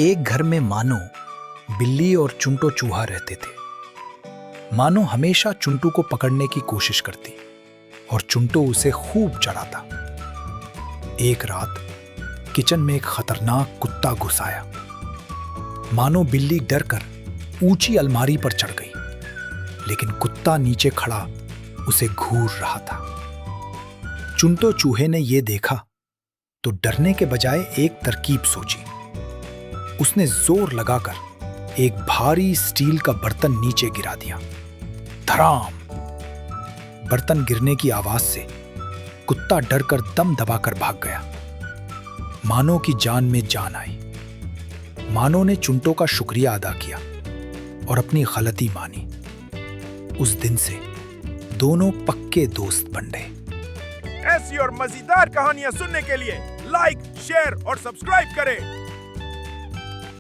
एक घर में मानो बिल्ली और चुंटो चूहा रहते थे। मानो हमेशा चुंटू को पकड़ने की कोशिश करती और चुंटू उसे खूब चढ़ाता। एक रात किचन में एक खतरनाक कुत्ता घुस आया। मानो बिल्ली डरकर ऊंची अलमारी पर चढ़ गई, लेकिन कुत्ता नीचे खड़ा उसे घूर रहा था। चुंटो चूहे ने यह देखा तो डरने के बजाय एक तरकीब सोची। उसने जोर लगाकर एक भारी स्टील का बर्तन नीचे गिरा दिया। धड़ाम! बर्तन गिरने की आवाज से कुत्ता डरकर दम दबाकर भाग गया। मानो की जान में जान आई। मानो ने चुंटो का शुक्रिया अदा किया और अपनी गलती मानी। उस दिन से दोनों पक्के दोस्त बन गए। ऐसी और मजेदार कहानियां सुनने के लिए लाइक, शेयर और सब्सक्राइब करें।